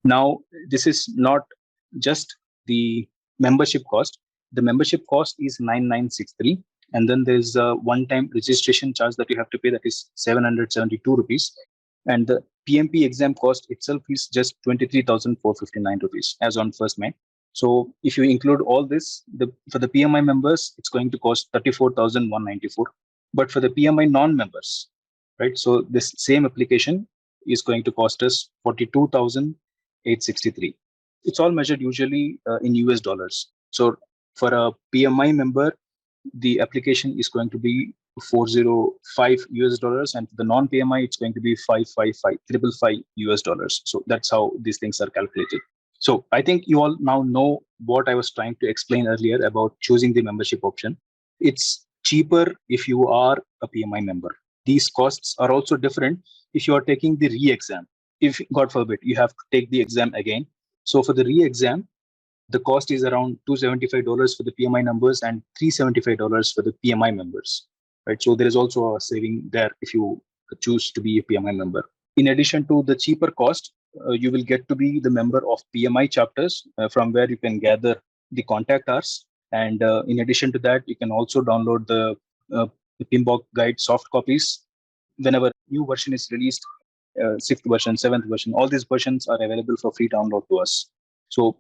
Now, this is not just the membership cost. The membership cost is 9963, and then there's a one-time registration charge that you have to pay, that is 772 rupees, and the PMP exam cost itself is just 23,459 rupees as on 1st May. So if you include all this, for the PMI members, it's going to cost 34,194. But for the PMI non-members, right? So this same application is going to cost us 42,863. It's all measured usually in US dollars. So for a PMI member, the application is going to be 405 US dollars, and for the non-PMI, it's going to be 555 US dollars. So that's how these things are calculated. So I think you all now know what I was trying to explain earlier about choosing the membership option. It's cheaper if you are a PMI member. These costs are also different if you are taking the re-exam. If, God forbid, you have to take the exam again. So for the re-exam, the cost is around $275 for the PMI members and $375 for the PMI members, right? So there is also a saving there if you choose to be a PMI member. In addition to the cheaper cost, you will get to be the member of PMI chapters from where you can gather the contact hours. And in addition to that, you can also download the PMBOK guide soft copies. Whenever new version is released, 6th version, 7th version, all these versions are available for free download to us. So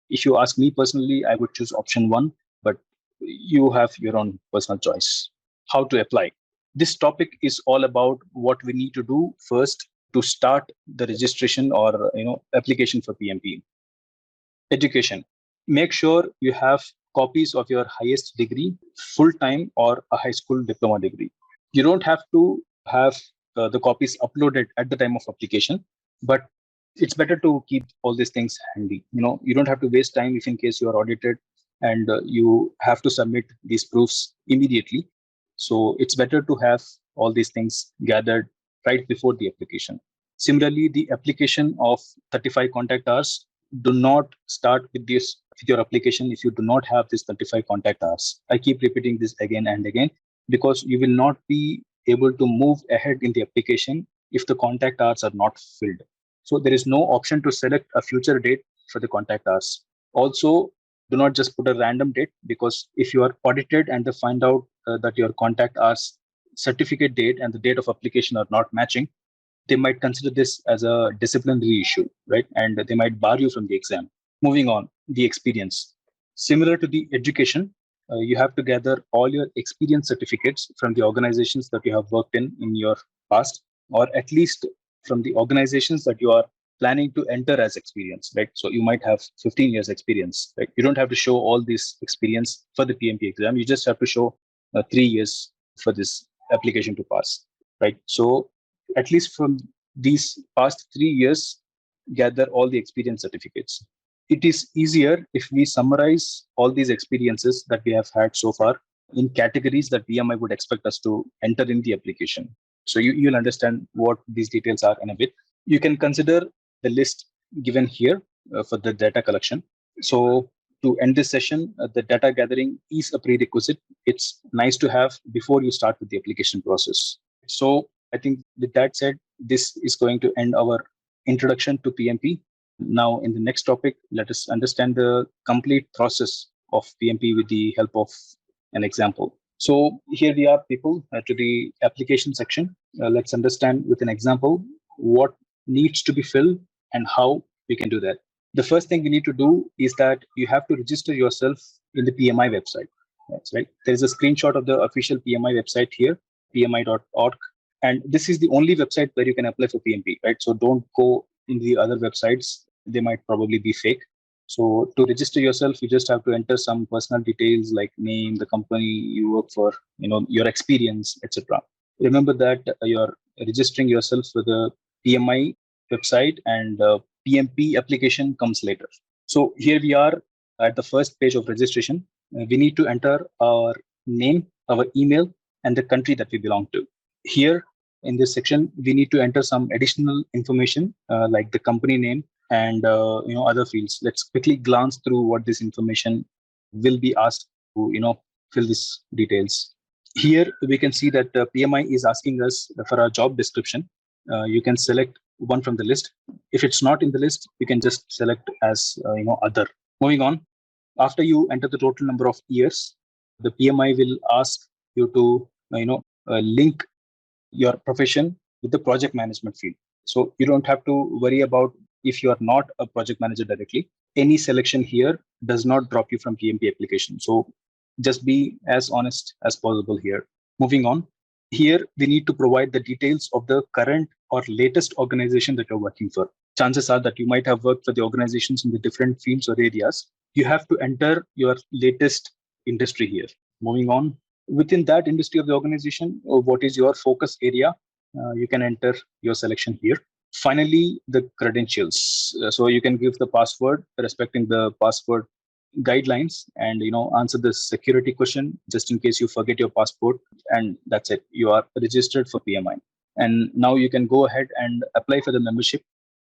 if you ask me personally, I would choose option 1, but you have your own personal choice. How to apply? This topic is all about what we need to do first to start the registration or application for PMP. Education. Make sure you have copies of your highest degree, full-time or a high school diploma degree. You don't have to have the copies uploaded at the time of application, but it's better to keep all these things handy. You don't have to waste time if in case you are audited and you have to submit these proofs immediately. So it's better to have all these things gathered right before the application. Similarly, the application of 35 contact hours, do not start with your application if you do not have this 35 contact hours. I keep repeating this again and again because you will not be able to move ahead in the application if the contact hours are not filled. So there is no option to select a future date for the contact hours. Also, do not just put a random date, because if you are audited and they find out that your contact hours certificate date and the date of application are not matching, they might consider this as a disciplinary issue, right? And they might bar you from the exam. Moving on, the experience. Similar to the education, you have to gather all your experience certificates from the organizations that you have worked in your past, or at least from the organizations that you are planning to enter as experience, right? So you might have 15 years experience, right? You don't have to show all this experience for the PMP exam. You just have to show 3 years for this application to pass, right? So at least from these past 3 years, gather all the experience certificates. It is easier if we summarize all these experiences that we have had so far in categories that PMI would expect us to enter in the application. So you'll understand what these details are in a bit. You can consider the list given here for the data collection. So to end this session, the data gathering is a prerequisite. It's nice to have before you start with the application process. So I think with that said, this is going to end our introduction to PMP. Now, in the next topic, let us understand the complete process of PMP with the help of an example. So here we are, people, to the application section. Let's understand with an example what needs to be filled and how we can do that. The first thing we need to do is that you have to register yourself in the PMI website. That's right. There is a screenshot of the official PMI website here, pmi.org. And this is the only website where you can apply for PMP, right? So don't go in the other websites. They might probably be fake. So to register yourself, you just have to enter some personal details like name, the company you work for, your experience, etc. Remember that you're registering yourself for the PMI website, and PMP application comes later. So here we are at the first page of registration. We need to enter our name, our email, and the country that we belong to. Here in this section, we need to enter some additional information like the company name and other fields. Let's quickly glance through what this information will be asked to fill these details. Here we can see that PMI is asking us for our job description. you can select one from the list. If it's not in the list, you can just select as other. Moving on, after you enter the total number of years, the PMI will ask you to link your profession with the project management field. So you don't have to worry about if you are not a project manager directly. Any selection here does not drop you from PMP application. So just be as honest as possible here. Moving on, here we need to provide the details of the current or latest organization that you're working for. Chances are that you might have worked for the organizations in the different fields or areas. You have to enter your latest industry here. Moving on, within that industry of the organization, what is your focus area? You can enter your selection here. Finally, the credentials. So you can give the password respecting the password guidelines, and answer the security question just in case you forget your passport, and that's it. You are registered for PMI. And now you can go ahead and apply for the membership,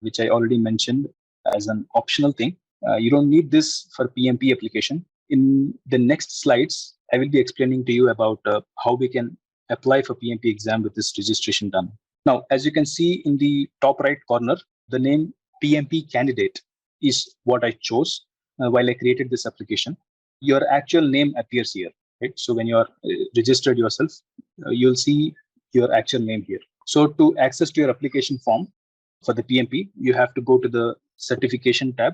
which I already mentioned as an optional thing. You don't need this for PMP application. In the next slides, I will be explaining to you about how we can apply for PMP exam with this registration done. Now, as you can see in the top right corner, the name PMP candidate is what I chose while I created this application. Your actual name appears here, right? So when you are registered yourself, you'll see your actual name here. So to access to your application form for the PMP, you have to go to the certification tab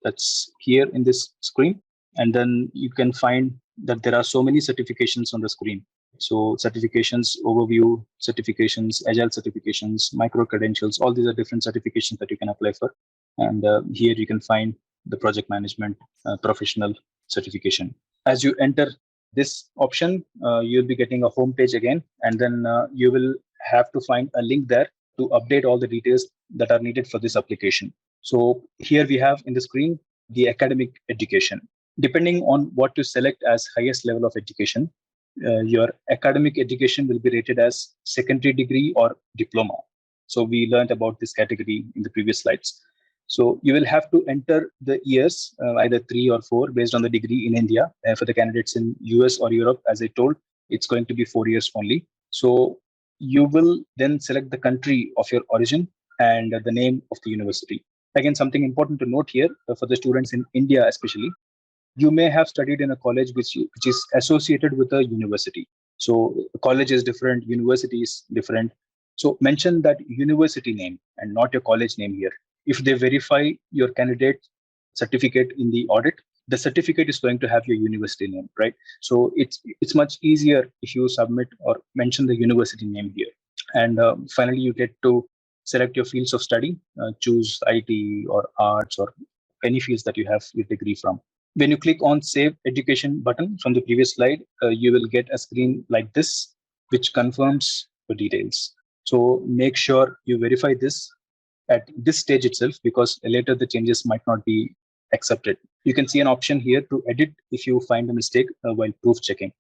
that's here in this screen. And then you can find that there are so many certifications on the screen. So certifications, overview, certifications, agile certifications, micro credentials, all these are different certifications that you can apply for. And here you can find the project management professional certification. As you enter this option, you'll be getting a home page again, and then you will have to find a link there to update all the details that are needed for this application. So here we have in the screen the academic education. Depending on what you select as highest level of education, your academic education will be rated as secondary degree or diploma. So we learned about this category in the previous slides. So you will have to enter the years, either 3 or 4, based on the degree in India. For the candidates in US or Europe, as I told, it's going to be 4 years only. So you will then select the country of your origin and the name of the university. Again, something important to note here for the students in India especially, you may have studied in a college which is associated with a university. So college is different, university is different. So mention that university name and not your college name here. If they verify your candidate certificate in the audit, the certificate is going to have your university name, right? So it's much easier if you submit or mention the university name here. And finally, you get to select your fields of study, choose IT or arts or any fields that you have your degree from. When you click on Save Education button from the previous slide, you will get a screen like this, which confirms the details. So make sure you verify this at this stage itself, because later the changes might not be accepted. You can see an option here to edit if you find a mistake while proof checking.